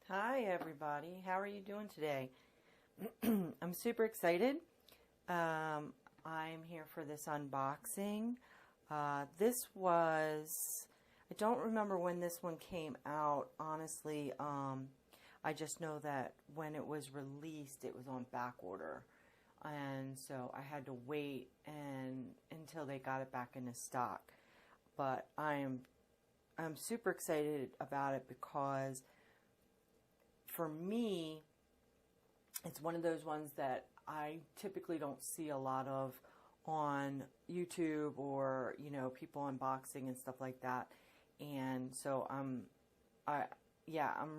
Hi everybody, how are you doing today? I'm super excited. I'm here for this unboxing. This was, I don't remember when this one came out, honestly. I just know that when it was released, it was on back order. And so I had to wait until they got it back into stock. But I'm super excited about it because for me, it's one of those ones that I typically don't see a lot of on YouTube or, people unboxing and stuff like that. And so I'm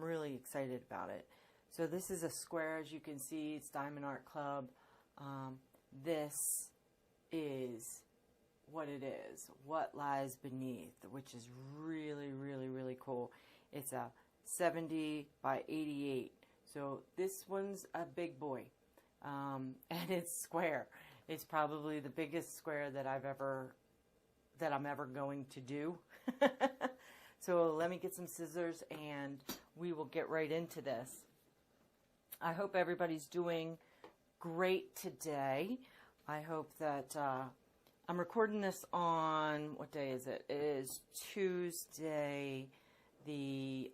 really excited about it. So this is a square, as you can see. It's Diamond Art Club. This is what it is, what lies beneath, which is really, really, really cool. It's a 70 by 88. So this one's a big boy. And it's square. It's probably the biggest square that I'm ever going to do. So let me get some scissors and we will get right into this. I hope everybody's doing great today. I hope that I'm recording this on, what day is it? It is Tuesday, the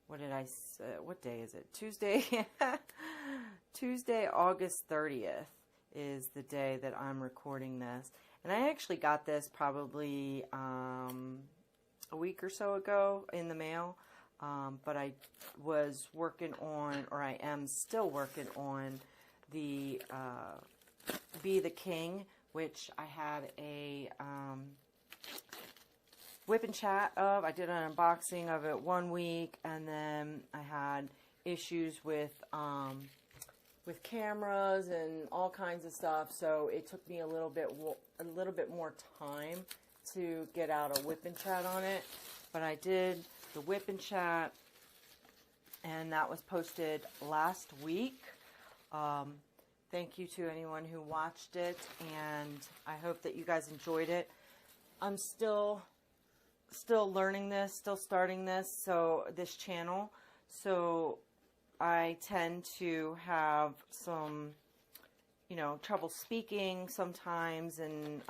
what did I say? What day is it? Tuesday. Tuesday, August 30th is the day that I'm recording this. And I actually got this probably a week or so ago in the mail. But I was working on, or I am still working on, the Be the King, which I had a whip and chat of. I did an unboxing of it one week, and then I had issues with cameras and all kinds of stuff. So it took me a little bit more time to get out a whip and chat on it. But I did the whip and chat, and that was posted last week. Thank you to anyone who watched it, and I hope that you guys enjoyed it. I'm still learning this, still starting this channel, so I tend to have some, trouble speaking sometimes, and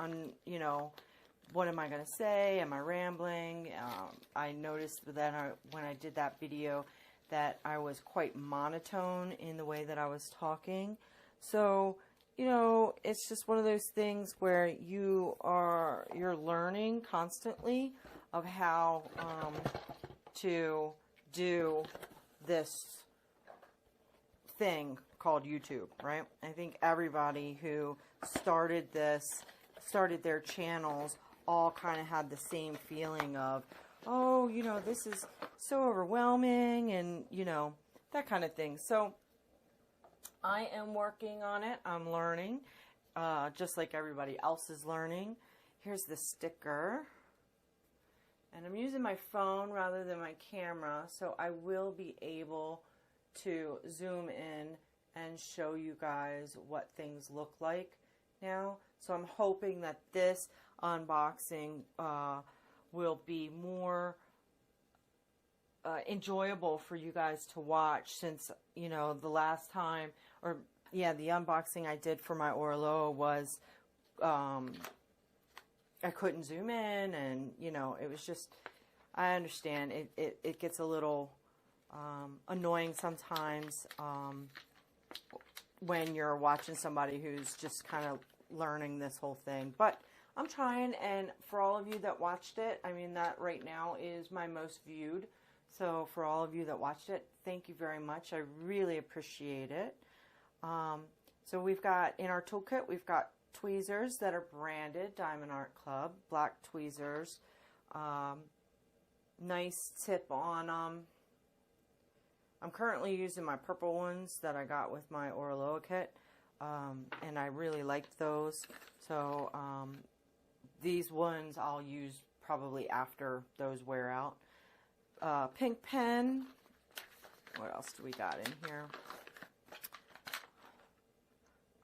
what am I going to say? Am I rambling? I noticed that when I did that video that I was quite monotone in the way that I was talking. So, it's just one of those things where you're learning constantly of how to do this thing called YouTube, right? I think everybody who started their channels all kind of had the same feeling of, oh, this is so overwhelming, and, that kind of thing. So I am working on it. I'm learning, just like everybody else is learning. Here's the sticker. And I'm using my phone rather than my camera, so I will be able to zoom in and show you guys what things look like now. So I'm hoping that this unboxing will be more enjoyable for you guys to watch, since the last time, the unboxing I did for my Orlo was I couldn't zoom in, and it was just, I understand it gets a little annoying sometimes when you're watching somebody who's just kind of learning this whole thing. But I'm trying, and for all of you that watched it, I mean, that right now is my most viewed. So for all of you that watched it, thank you very much. I really appreciate it. So we've got, in our toolkit, we've got tweezers that are branded Diamond Art Club, black tweezers. Nice tip on them. I'm currently using my purple ones that I got with my Orlo kit, and I really liked those. So these ones I'll use probably after those wear out. Pink pen. What else do we got in here?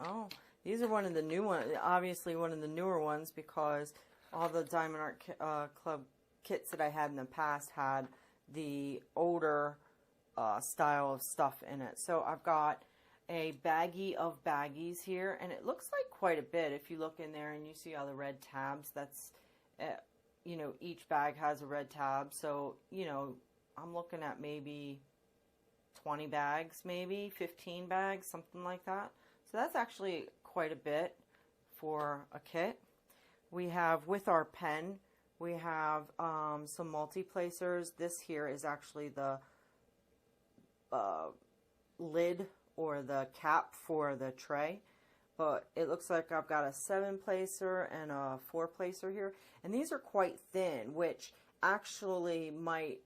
Oh, these are one of the new ones, obviously one of the newer ones, because all the Diamond Art Club kits that I had in the past had the older style of stuff in it. So I've got a baggie of baggies here, and it looks like quite a bit. If you look in there and you see all the red tabs, that's, you know, each bag has a red tab. So, you know, I'm looking at maybe 20 bags, maybe 15 bags, something like that. So that's actually quite a bit for a kit. We have, with our pen, we have some multi-placers. This here is actually the lid or the cap for the tray. But it looks like I've got a 7-placer and a 4-placer here. And these are quite thin, which actually might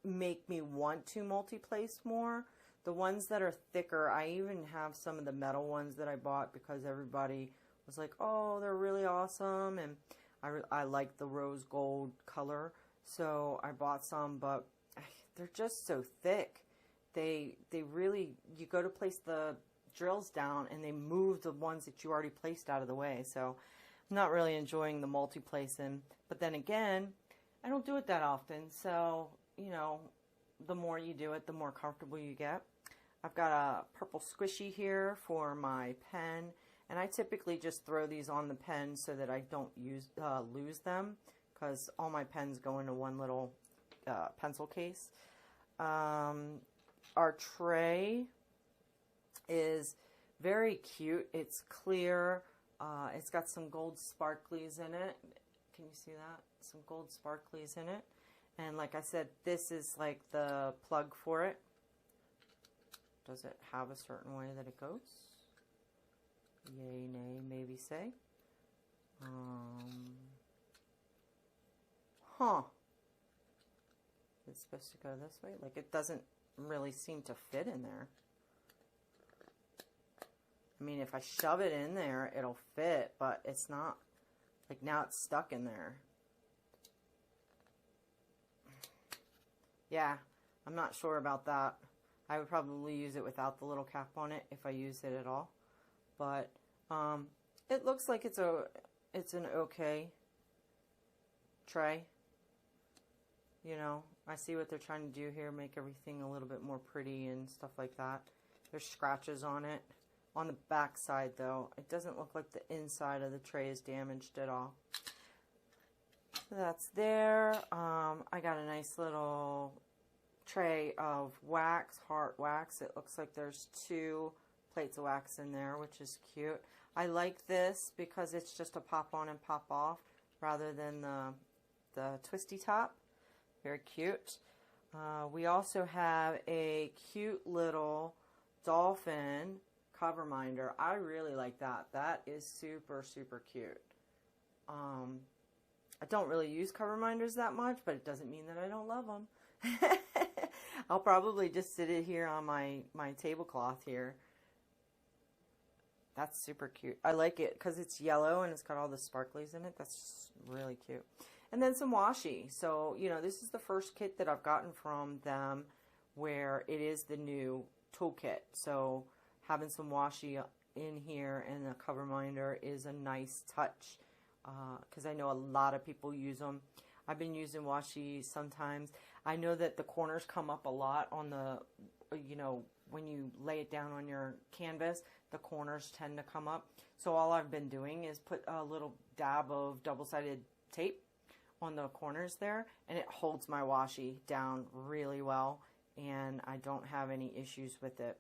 make me want to multi-place more. The ones that are thicker, I even have some of the metal ones that I bought because everybody was like, oh, they're really awesome, and I like the rose gold color, so I bought some, but they're just so thick. They really, you go to place the drills down and they move the ones that you already placed out of the way, so I'm not really enjoying the multi-placing. But then again, I don't do it that often, so, you know, the more you do it, the more comfortable you get. I've got a purple squishy here for my pen, and I typically just throw these on the pen so that I don't lose them, because all my pens go into one little pencil case. Our tray is very cute. It's clear. It's got some gold sparklies in it. Can you see that? Some gold sparklies in it. And like I said, this is like the plug for it. Does it have a certain way that it goes? Yay, nay, maybe say. It's supposed to go this way? Like, it doesn't really seem to fit in there. I mean, if I shove it in there, it'll fit, but it's not. Like, now it's stuck in there. Yeah, I'm not sure about that. I would probably use it without the little cap on it if I use it at all. But it looks like it's an okay tray. You know, I see what they're trying to do here, make everything a little bit more pretty and stuff like that. There's scratches on it. On the back side, though, it doesn't look like the inside of the tray is damaged at all. So that's there. I got a nice little tray of wax, heart wax. It looks like there's 2 plates of wax in there, which is cute. I like this because it's just a pop on and pop off rather than the twisty top. Very cute. We also have a cute little dolphin cover minder. I really like that. That is super, super cute. I don't really use cover minders that much, but it doesn't mean that I don't love them. I'll probably just sit it here on my tablecloth here. That's super cute. I like it because it's yellow and it's got all the sparklies in it. That's really cute. And then some washi. So, you know, this is the first kit that I've gotten from them where it is the new toolkit. So having some washi in here and a cover minder is a nice touch because I know a lot of people use them. I've been using washi sometimes. I know that the corners come up a lot on the, you know, when you lay it down on your canvas, the corners tend to come up. So all I've been doing is put a little dab of double-sided tape on the corners there, and it holds my washi down really well, and I don't have any issues with it.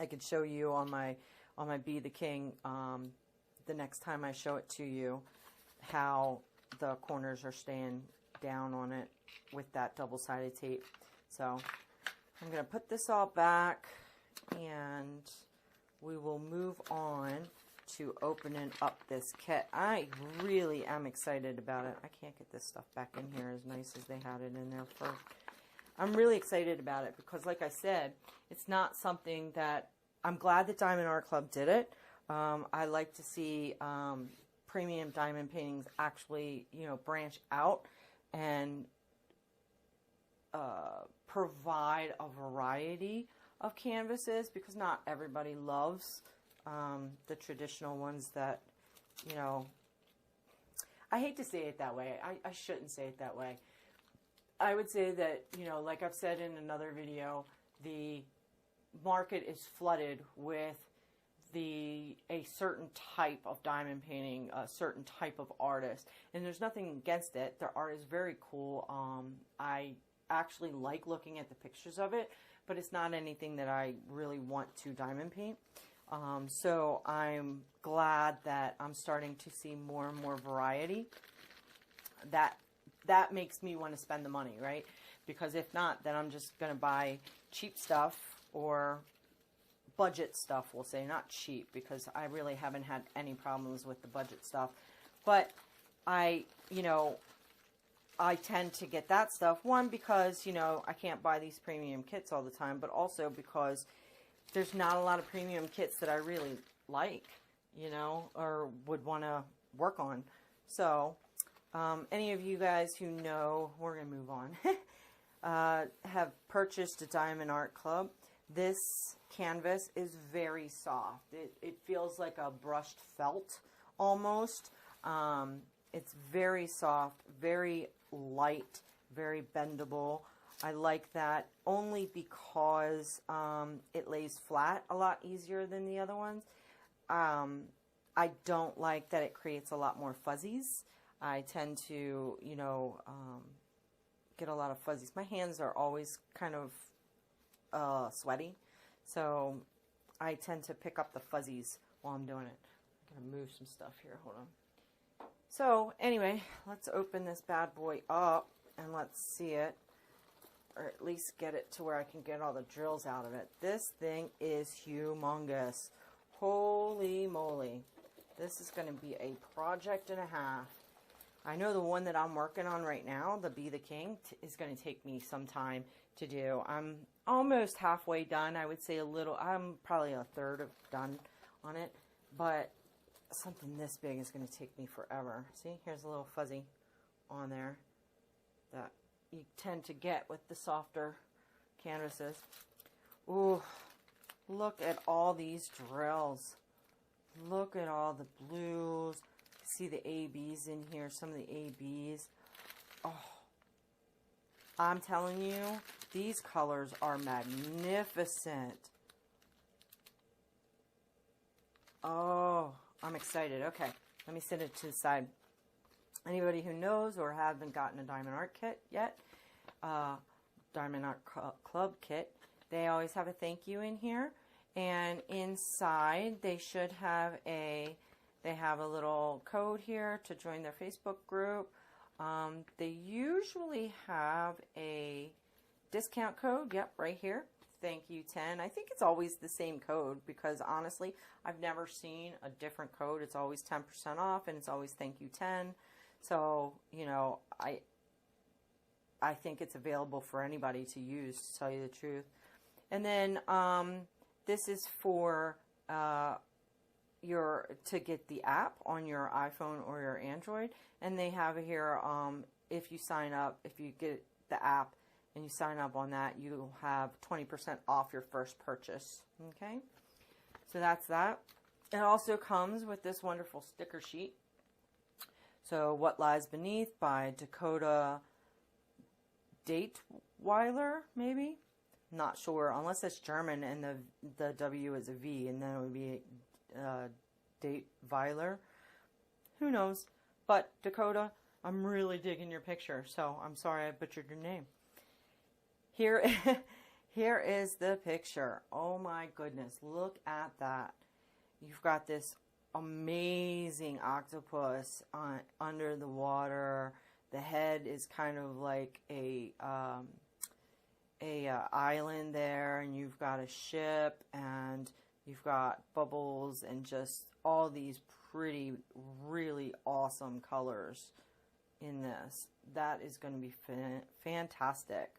I could show you on my Be the King the next time I show it to you how the corners are staying down on it with that double-sided tape. So I'm going to put this all back and we will move on to opening up this kit. I really am excited about it. I can't get this stuff back in here as nice as they had it in there first. I'm really excited about it because, like I said, it's not something that I'm glad that Diamond Art Club did it. I like to see premium diamond paintings actually, you know, branch out and provide a variety of canvases because not everybody loves the traditional ones that, you know, I hate to say it that way. I shouldn't say it that way. I would say that, you know, like I've said in another video, the market is flooded with a certain type of diamond painting, a certain type of artist, and there's nothing against it. Their art is very cool. I actually like looking at the pictures of it, but it's not anything that I really want to diamond paint. So I'm glad that I'm starting to see more and more variety. That makes me want to spend the money, right? Because if not, then I'm just going to buy cheap stuff or budget stuff, we'll say. Not cheap, because I really haven't had any problems with the budget stuff. But I tend to get that stuff. One, because, you know, I can't buy these premium kits all the time, but also because there's not a lot of premium kits that I really like, you know, or would want to work on. So, any of you guys who know, we're going to move on, have purchased a Diamond Art Club, this canvas is very soft. It feels like a brushed felt almost. It's very soft, very light, very bendable. I like that only because it lays flat a lot easier than the other ones. I don't like that it creates a lot more fuzzies. I tend to, you know, get a lot of fuzzies. My hands are always kind of sweaty, so I tend to pick up the fuzzies while I'm doing it. I'm going to move some stuff here. Hold on. So anyway, let's open this bad boy up and let's see it, or at least get it to where I can get all the drills out of it. This thing is humongous. Holy moly. This is going to be a project and a half. I know the one that I'm working on right now, the Be the King, is going to take me some time to do. I'm almost halfway done. I would say I'm probably a third of done on it, but something this big is going to take me forever. See, here's a little fuzzy on there that you tend to get with the softer canvases. Ooh, look at all these drills. Look at all the blues. See the ABs in here, some of the ABs. Oh, I'm telling you, these colors are magnificent. Oh, I'm excited. Okay, let me set it to the side. Anybody who knows or haven't gotten a Diamond Art kit yet, Diamond Art Club kit, they always have a thank you in here. And inside, they should have a little code here to join their Facebook group. They usually have a discount code. Yep, right here. Thank you 10. I think it's always the same code because honestly, I've never seen a different code. It's always 10% off and it's always thank you 10. So, you know, I think it's available for anybody to use, to tell you the truth. And then this is for to get the app on your iPhone or your Android, and they have here if you sign up, if you get the app and you sign up on that, you'll have 20% off your first purchase. Okay, so that's that. It also comes with this wonderful sticker sheet. So, What Lies Beneath by Dakota Daetwiler, maybe? Not sure, unless it's German and the W is a V, and then it would be Daetwiler. Who knows? But Dakota, I'm really digging your picture, so I'm sorry I butchered your name. Here is the picture. Oh my goodness, look at that. You've got this amazing octopus under the water. The head is kind of like a island there, and you've got a ship, and you've got bubbles, and just all these pretty, really awesome colors in this. That is going to be fantastic.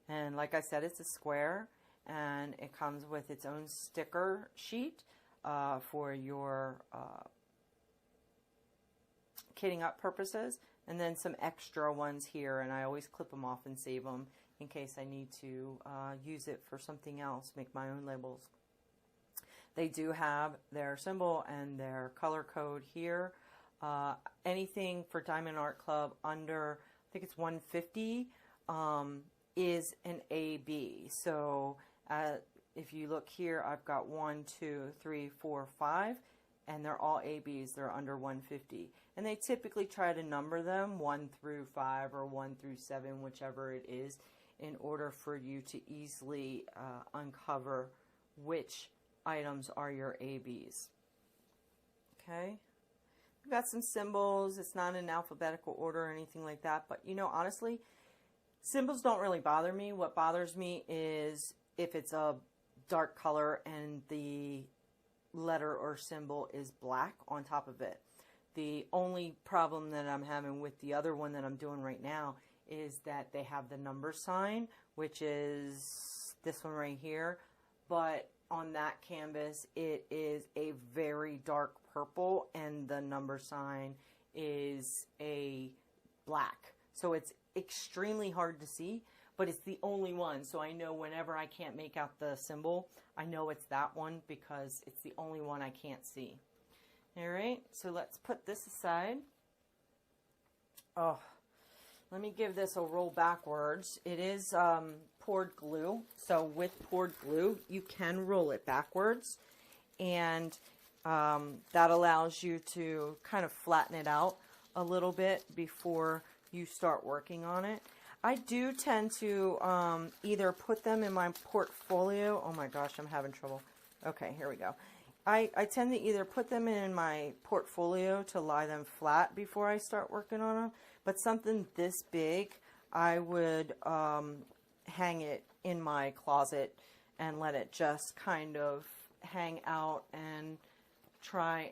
And like I said, it's a square, and it comes with its own sticker sheet for your kitting up purposes, and then some extra ones here, and I always clip them off and save them in case I need to use it for something else, make my own labels. They do have their symbol and their color code here. Anything for Diamond Art Club under, I think it's 150, is an AB. So if you look here, I've got 1, 2, 3, 4, 5, and they're all ABs. They're under 150. And they typically try to number them 1 through 5 or 1 through 7, whichever it is, in order for you to easily uncover which items are your ABs. Okay? We've got some symbols. It's not in alphabetical order or anything like that, but you know, honestly, symbols don't really bother me. What bothers me is if it's a dark color and the letter or symbol is black on top of it. The only problem that I'm having with the other one that I'm doing right now is that they have the number sign, which is this one right here, but on that canvas it is a very dark purple and the number sign is a black. So it's extremely hard to see, but it's the only one. So I know whenever I can't make out the symbol, I know it's that one because it's the only one I can't see. All right, so let's put this aside. Oh, let me give this a roll backwards. It is poured glue. So with poured glue, you can roll it backwards. And that allows you to kind of flatten it out a little bit before you start working on it. I do tend to either put them in my portfolio. Oh my gosh, I'm having trouble. Okay, here we go. I tend to either put them in my portfolio to lie them flat before I start working on them. But something this big, I would hang it in my closet and let it just kind of hang out and try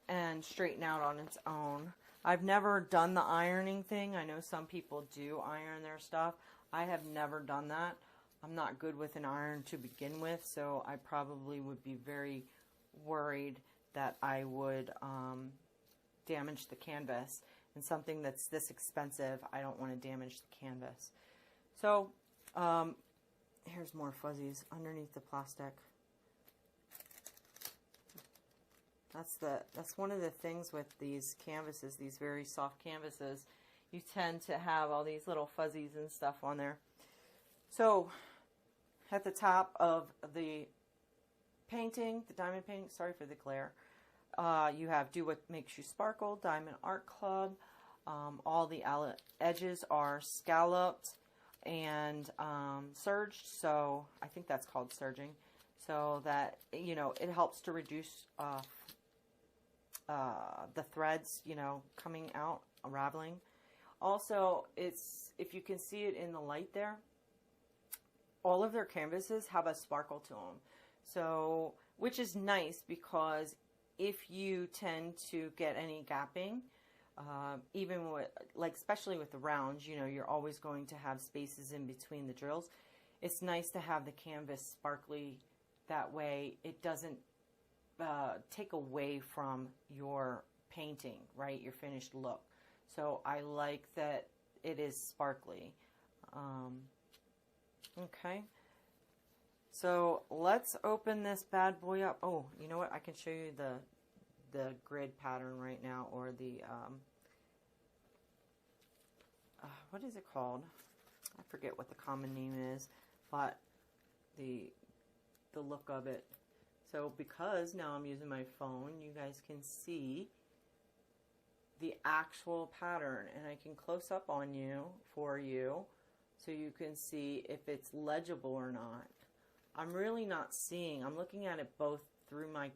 and straighten out on its own. I've never done the ironing thing. I know some people do iron their stuff. I have never done that. I'm not good with an iron to begin with, so I probably would be very worried that I would damage the canvas. And something that's this expensive, I don't want to damage the canvas. So here's more fuzzies underneath the plastic. That's one of the things with these canvases, these very soft canvases. You tend to have all these little fuzzies and stuff on there. So at the top of the painting, the diamond painting, sorry for the glare, you have Do What Makes You Sparkle, Diamond Art Club. All the edges are scalloped and serged, so I think that's called serging, so that, you know, it helps to reduce the threads, you know, coming out, unraveling. Also, it's, if you can see it in the light there, all of their canvases have a sparkle to them. So, which is nice because if you tend to get any gapping, even with, like, especially with the rounds, you know, you're always going to have spaces in between the drills. It's nice to have the canvas sparkly. That way it doesn't take away from your painting, right? Your finished look. So I like that it is sparkly. Okay. So let's open this bad boy up. Oh, you know what? I can show you the grid pattern right now, or the what is it called? I forget what the common name is, but the look of it. So because now I'm using my phone, you guys can see the actual pattern, and I can close up on you for you so you can see if it's legible or not. I'm really not seeing. I'm looking at it both through my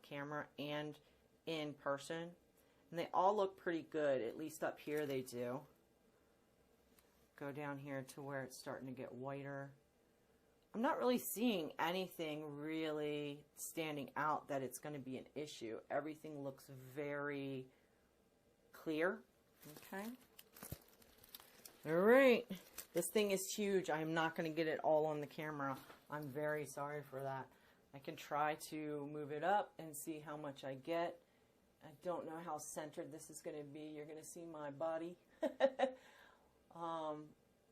camera and in person, and they all look pretty good. At least up here they do. Go down here to where it's starting to get whiter. I'm not really seeing anything really standing out that it's going to be an issue. Everything looks very clear. Okay. All right. This thing is huge. I am not going to get it all on the camera. I'm very sorry for that. I can try to move it up and see how much I get. I don't know how centered this is going to be. You're going to see my body.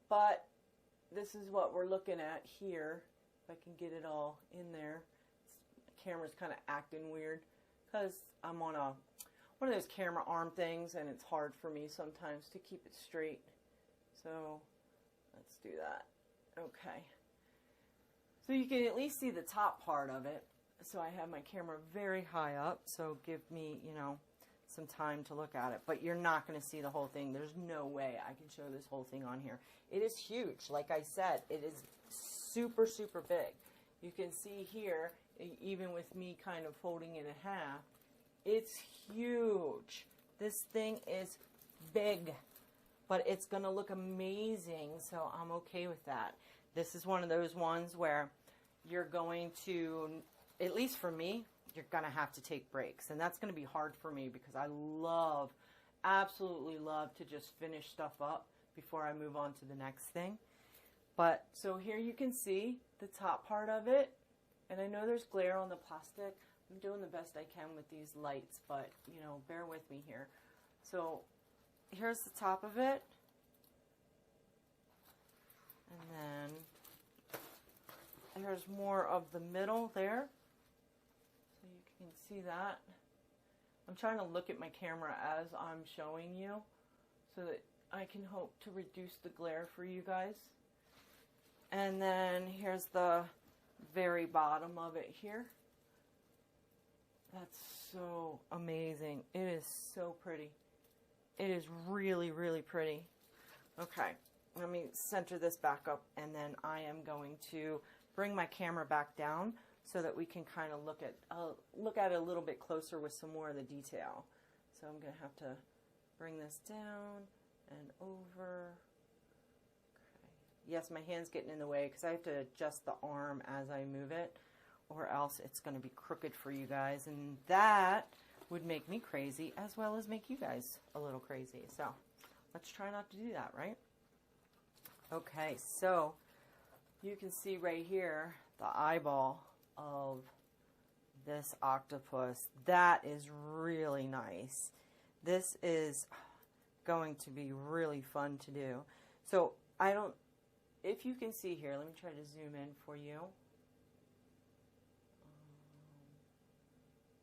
But this is what we're looking at here. If I can get it all in there. The camera's kind of acting weird because I'm on one of those camera arm things, and it's hard for me sometimes to keep it straight. So Let's do that. Okay. So you can at least see the top part of it. So I have my camera very high up, so give me, you know, some time to look at it. But you're not going to see the whole thing. There's no way I can show this whole thing on here. It is huge. Like I said, it is super, super big. You can see here, even with me kind of folding it in half, it's huge. This thing is big, but it's going to look amazing, so I'm okay with that. This is one of those ones where you're going to, at least for me, you're going to have to take breaks. And that's going to be hard for me because I love, absolutely love to just finish stuff up before I move on to the next thing. But, so here you can see the top part of it. And I know there's glare on the plastic. I'm doing the best I can with these lights, but, you know, bear with me here. So, here's the top of it. And then there's more of the middle there. So you can see that. I'm trying to look at my camera as I'm showing you so that I can hope to reduce the glare for you guys. And then here's the very bottom of it here. That's so amazing. It is so pretty. It is really, really pretty. Okay, let me center this back up, and then I am going to bring my camera back down so that we can kind of look at it a little bit closer with some more of the detail. So I'm going to have to bring this down and over. Okay. Yes, my hand's getting in the way because I have to adjust the arm as I move it, or else it's going to be crooked for you guys, and that would make me crazy as well as make you guys a little crazy. So let's try not to do that, right? Okay, so you can see right here the eyeball of this octopus. That is really nice. This is going to be really fun to do. So if you can see here, let me try to zoom in for you.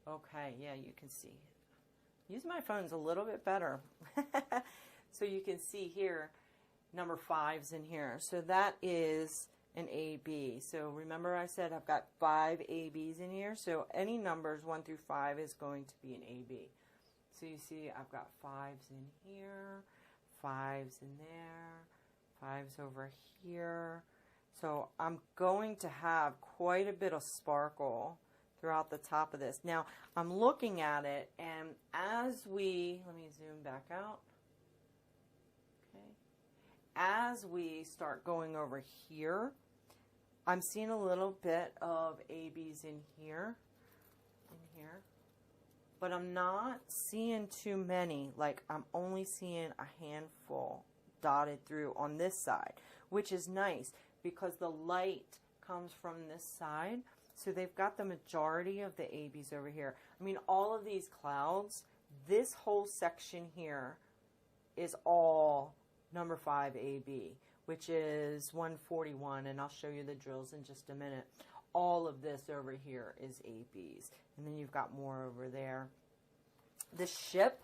Okay, yeah, you can see. Use my phone's a little bit better. So you can see here, number 5's in here. So that is an AB. So remember I said I've got 5 ABs in here. So any numbers 1 through 5 is going to be an AB. So you see I've got 5's in here, 5's in there, 5's over here. So I'm going to have quite a bit of sparkle throughout the top of this. Now, I'm looking at it, and as we, let me zoom back out. Okay. As we start going over here, I'm seeing a little bit of ABs in here, but I'm not seeing too many. Like, I'm only seeing a handful dotted through on this side, which is nice because the light comes from this side. So they've got the majority of the ABs over here. I mean, all of these clouds, this whole section here is all number 5 AB, which is 141, and I'll show you the drills in just a minute. All of this over here is ABs, and then you've got more over there. The ship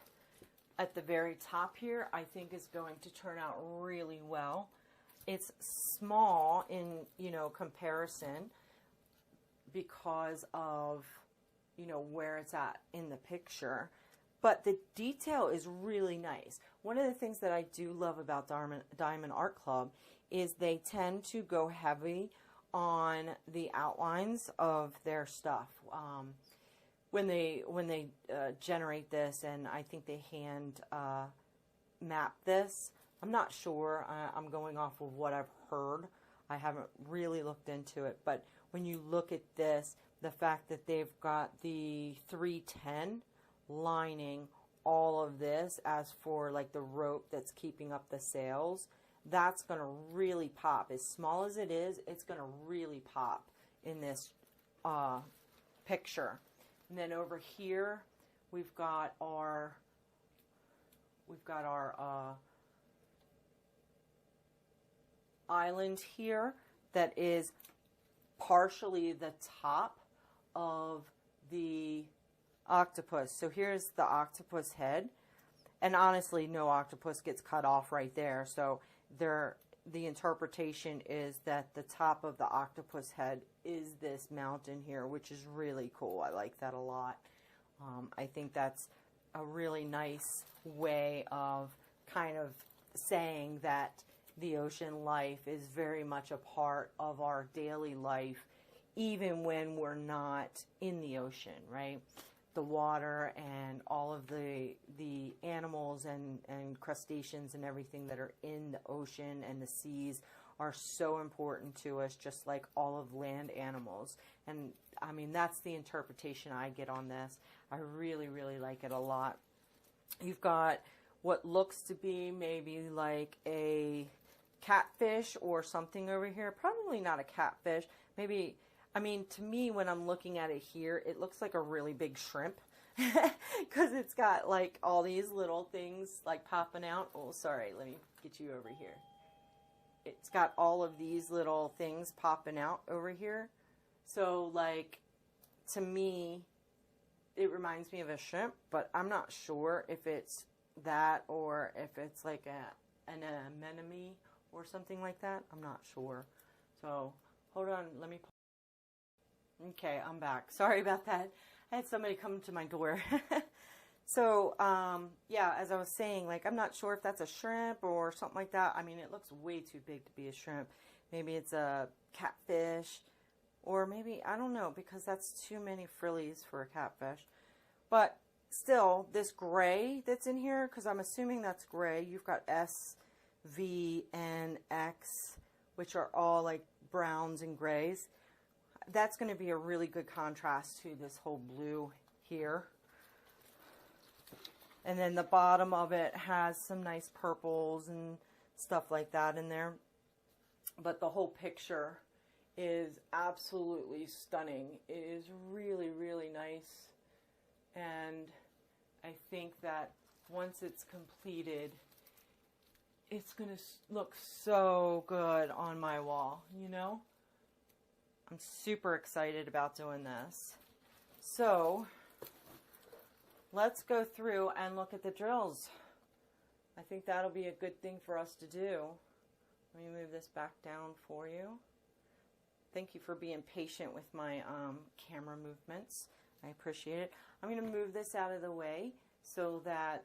at the very top here, I think, is going to turn out really well. It's small in, you know, comparison, because of, you know, where it's at in the picture. But the detail is really nice. One of the things that I do love about Diamond Art Club is they tend to go heavy on the outlines of their stuff. When they generate this, and I think they hand map this. I'm not sure. I'm going off of what I've heard. I haven't really looked into it, but when you look at this, the fact that they've got the 310 lining all of this as for like the rope that's keeping up the sails, that's going to really pop. As small as it is, it's going to really pop in this picture. And then over here, we've got our island here that is partially the top of the octopus. So here's the octopus head, and honestly no octopus gets cut off right there, so the interpretation is that the top of the octopus head is this mountain here, which is really cool. I like that a lot. I think that's a really nice way of kind of saying that the ocean life is very much a part of our daily life, even when we're not in the ocean, right? The water and all of the animals and crustaceans and everything that are in the ocean and the seas are so important to us, just like all of land animals. And I mean, that's the interpretation I get on this. I really, really like it a lot. You've got what looks to be maybe like a catfish or something over here. Probably not a catfish. Maybe, I mean, to me, when I'm looking at it here, it looks like a really big shrimp because it's got like all these little things like popping out. Oh, sorry. Let me get you over here. It's got all of these little things popping out over here. So, like, to me, it reminds me of a shrimp, but I'm not sure if it's that or if it's like an anemone or something like that. I'm not sure. So, hold on. Let me... Okay, I'm back. Sorry about that. I had somebody come to my door. So, yeah, as I was saying, like, I'm not sure if that's a shrimp or something like that. I mean, it looks way too big to be a shrimp. Maybe it's a catfish, or maybe, I don't know, because that's too many frillies for a catfish. But still, this gray that's in here, because I'm assuming that's gray, you've got S, V, and X, which are all like browns and grays. That's going to be a really good contrast to this whole blue here. And then the bottom of it has some nice purples and stuff like that in there. But the whole picture is absolutely stunning. It is really, really nice. And I think that once it's completed, it's going to look so good on my wall, you know? I'm super excited about doing this. So, let's go through and look at the drills. I think that'll be a good thing for us to do. Let me move this back down for you. Thank you for being patient with my camera movements. I appreciate it. I'm going to move this out of the way so that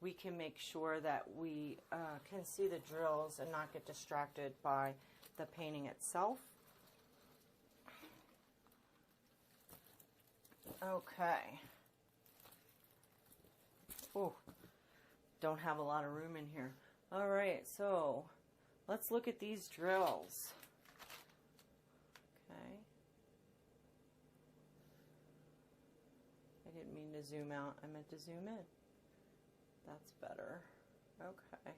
we can make sure that we can see the drills and not get distracted by the painting itself. Okay. Oh, don't have a lot of room in here. All right, so let's look at these drills. Okay. I didn't mean to zoom out. I meant to zoom in. That's better. Okay.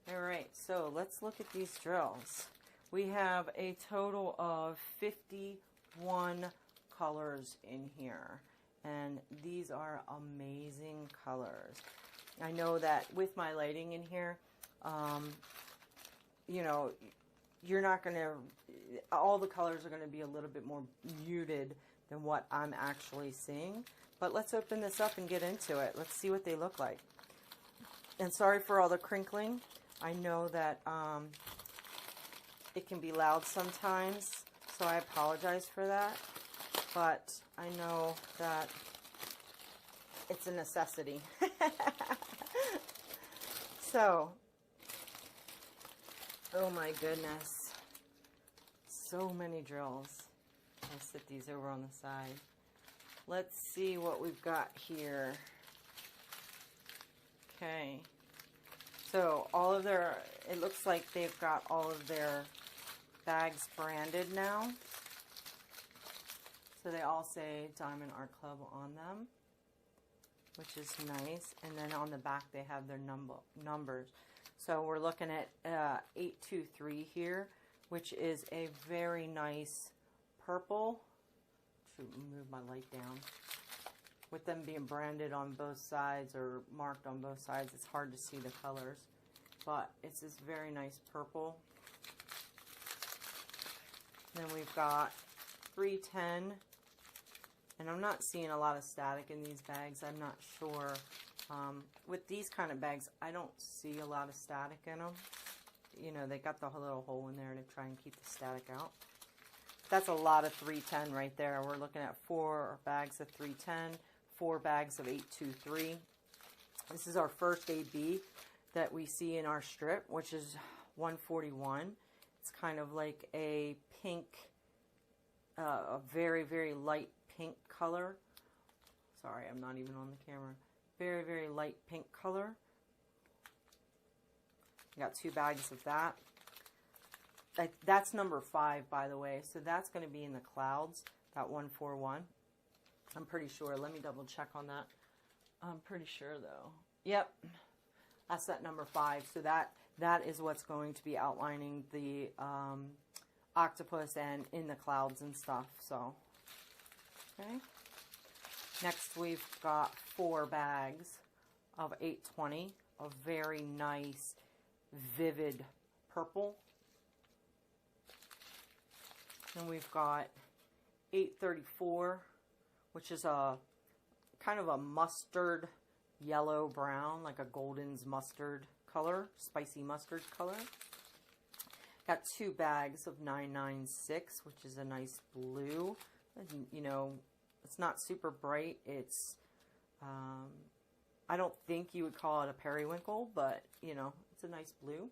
All right, so let's look at these drills. We have a total of 51 colors in here, and these are amazing colors. I know that with my lighting in here, you know, you're not going to, all the colors are going to be a little bit more muted than what I'm actually seeing. But let's open this up and get into it. Let's see what they look like. And sorry for all the crinkling. I know that it can be loud sometimes, so I apologize for that. But I know that it's a necessity. So, oh my goodness. So many drills. I'll sit these over on the side. Let's see what we've got here. Okay. So all of their, it looks like they've got all of their bags branded now. So they all say Diamond Art Club on them, which is nice. And then on the back they have their numbers. So we're looking at 823 here, which is a very nice purple. Should move my light down. With them being branded on both sides or marked on both sides, it's hard to see the colors. But it's this very nice purple. Then we've got 310. And I'm not seeing a lot of static in these bags. I'm not sure With these kind of bags, I don't see a lot of static in them. You know, they got the little hole in there to try and keep the static out. That's a lot of 310 right there. We're looking at 4 bags of 310, 4 bags of 823. This is our first AB that we see in our strip, which is 141. It's kind of like a pink, a very, very light pink color. Sorry, I'm not even on the camera. Very, very light pink color. Got 2 bags of that. That's number 5, by the way. So that's going to be in the clouds, that 141. I'm pretty sure. Let me double check on that. I'm pretty sure, though. Yep. That's that number 5. So that is what's going to be outlining the octopus and in the clouds and stuff. So, okay. Next, we've got 4 bags of 820, a very nice, vivid purple. And we've got 834, which is a kind of a mustard yellow brown, like a golden's mustard color, spicy mustard color. Got 2 bags of 996, which is a nice blue. You know, it's not super bright. It's, I don't think you would call it a periwinkle, but, you know, it's a nice blue.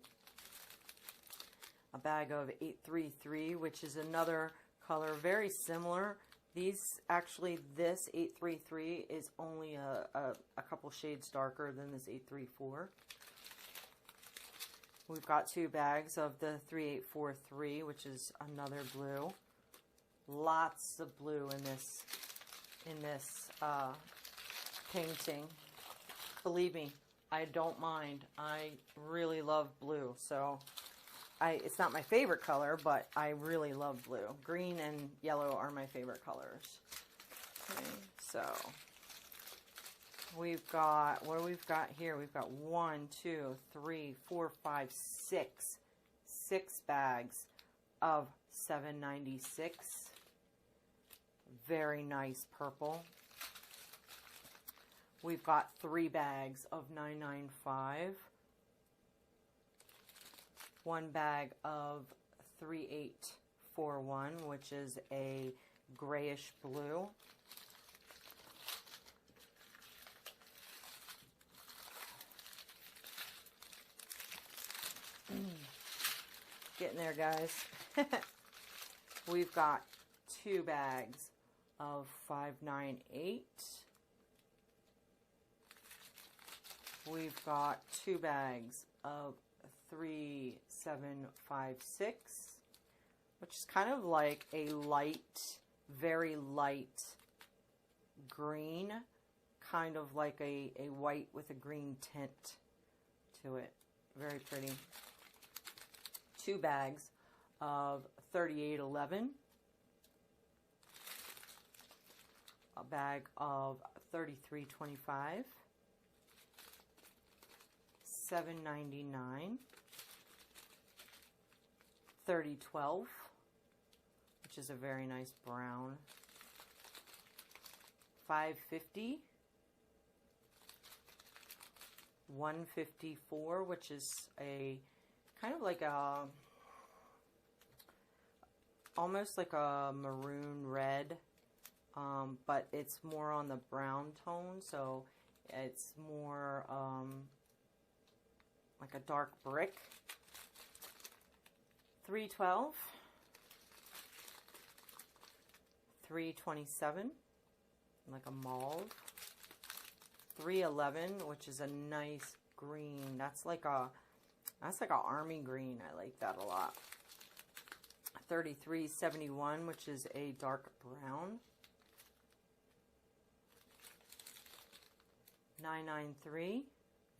A bag of 833, which is another color very similar. These, actually, this 833 is only a couple shades darker than this 834. We've got 2 bags of the 3843, which is another blue. Lots of blue in this painting. Believe me, I don't mind. I really love blue, so it's not my favorite color, but I really love blue. Green and yellow are my favorite colors. Okay, so we've got, what do we've got here? We've got 1, 2, 3, 4, 5, 6. 6 bags of 796. Very nice purple. We've got 3 bags of 995. 1 bag of 3841, which is a grayish blue. Getting there, guys. We've got 2 bags of 598. We've got 2 bags of 3756, which is kind of like a light, very light green, kind of like a white with a green tint to it. Very pretty. 2 bags of 3811. A bag of 3325. 799. 3012, which is a very nice brown. 550. 154, which is a kind of like a, almost like a maroon red, but it's more on the brown tone, so it's more like a dark brick. 312, 327, like a mauve. 311, which is a nice green. That's like a army green. I like that a lot. 3371, which is a dark brown. 993,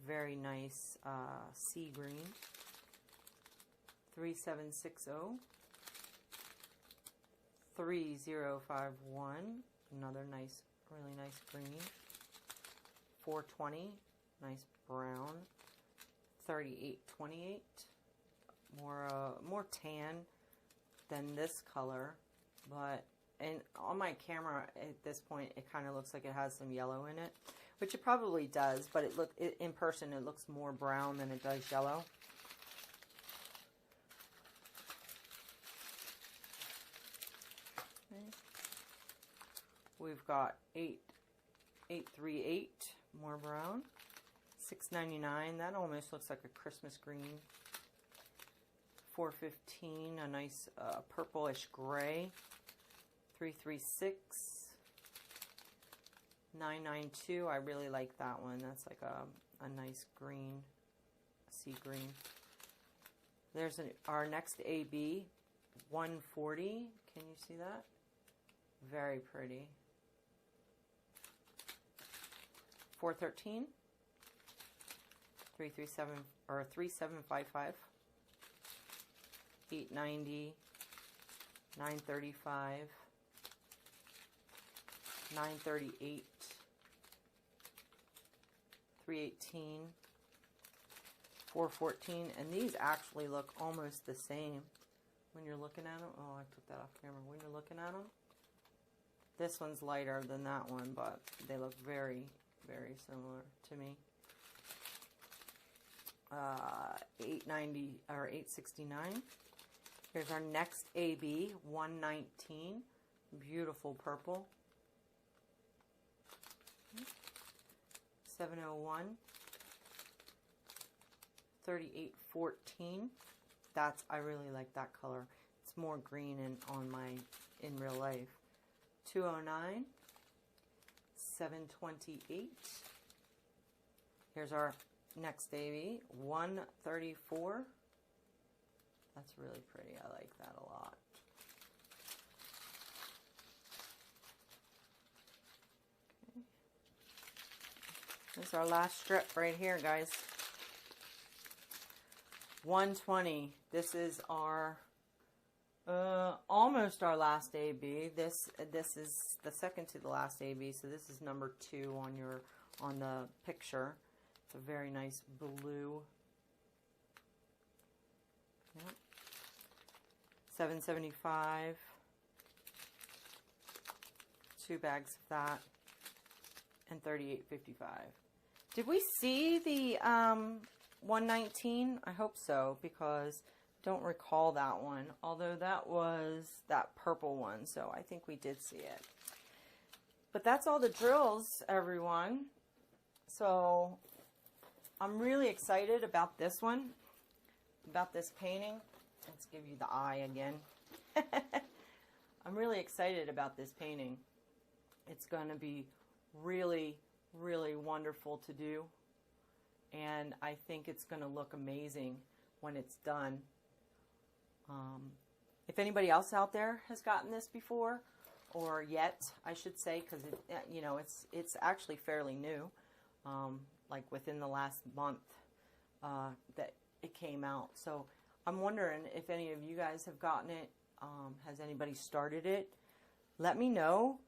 very nice sea green. 3760, 3051, another nice, really nice green. 420, nice brown. 3828, more tan than this color, but and on my camera at this point it kind of looks like it has some yellow in it. which it probably does, but in person it looks more brown than it does yellow. Okay. We've got 838, more brown. $6.99. That almost looks like a Christmas green. $4.15. A nice purplish gray. 336. $9.92. I really like that one. That's like a nice green, sea green. There's our next AB. 140. Can you see that? Very pretty. 413. 337 or 3755. 890. 935. 938. 318. 414. And these actually look almost the same when you're looking at them. Oh, I took that off camera. When you're looking at them, this one's lighter than that one, but they look very, very similar to me. 890 or 869. Here's our next AB, 119. Beautiful purple. 701. 3814. I really like that color. It's more green in real life. 209. 728. Here's our next baby, 134. That's really pretty. I like that a lot. Okay. This is our last strip right here, guys. 120. This is our almost our last AB. This is the second to the last AB, so this is number 2 on the picture. It's a very nice blue. Yep. 775. 2 bags of that, and 38.55. Did we see the 119? I hope so, because don't recall that one, although that was that purple one, so I think we did see it. But that's all the drills, everyone. So I'm really excited about this one, about this painting. Let's give you the eye again. I'm really excited about this painting. It's going to be really, really wonderful to do, and I think it's going to look amazing when it's done. If anybody else out there has gotten this before, or yet, I should say, because it's actually fairly new, like within the last month that it came out. So I'm wondering if any of you guys have gotten it. Has anybody started it? Let me know.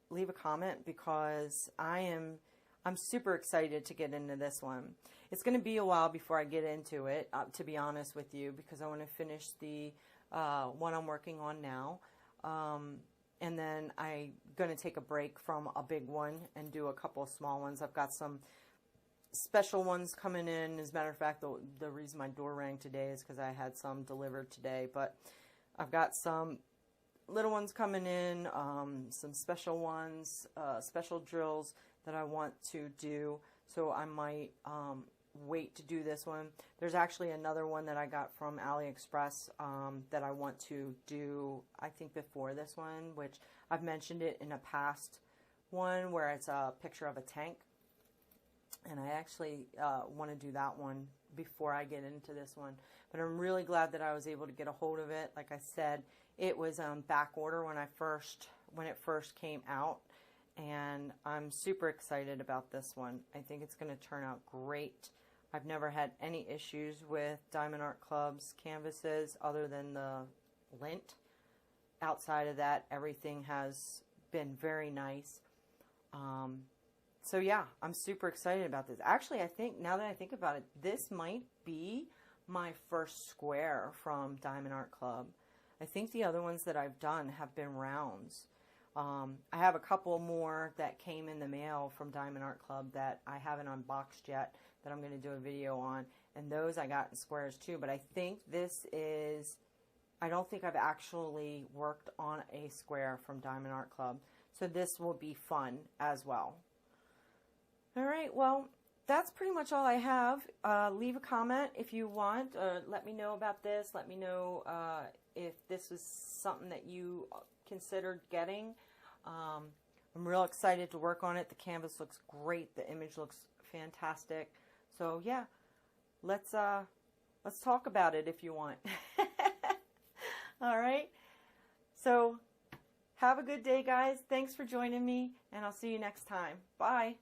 Leave a comment, because I'm super excited to get into this one. It's going to be a while before I get into it, to be honest with you, because I want to finish the one I'm working on now. And then I'm going to take a break from a big one and do a couple of small ones. I've got some special ones coming in. As a matter of fact, the reason my door rang today is because I had some delivered today. But I've got some little ones coming in, some special ones, special drills that I want to do. So I might wait to do this one. There's actually another one that I got from AliExpress that I want to do, I think, before this one, which I've mentioned it in a past one where it's a picture of a tank. And I actually want to do that one before I get into this one. But I'm really glad that I was able to get a hold of it. Like I said, it was back order when it first came out. And I'm super excited about this one. I think it's going to turn out great. I've never had any issues with Diamond Art Club's canvases other than the lint. Outside of that, everything has been very nice. So yeah, I'm super excited about this. Actually, I think, now that I think about it, this might be my first square from Diamond Art Club. I think the other ones that I've done have been rounds. I have a couple more that came in the mail from Diamond Art Club that I haven't unboxed yet that I'm going to do a video on. And those I got in squares too. But I think this is, I don't think I've actually worked on a square from Diamond Art Club. So this will be fun as well. All right, well, that's pretty much all I have. Leave a comment if you want. Let me know about this. Let me know if this was something that you considered getting. I'm real excited to work on it. The canvas looks great. The image looks fantastic. So yeah, let's talk about it if you want. All right. So have a good day, guys. Thanks for joining me, and I'll see you next time. Bye.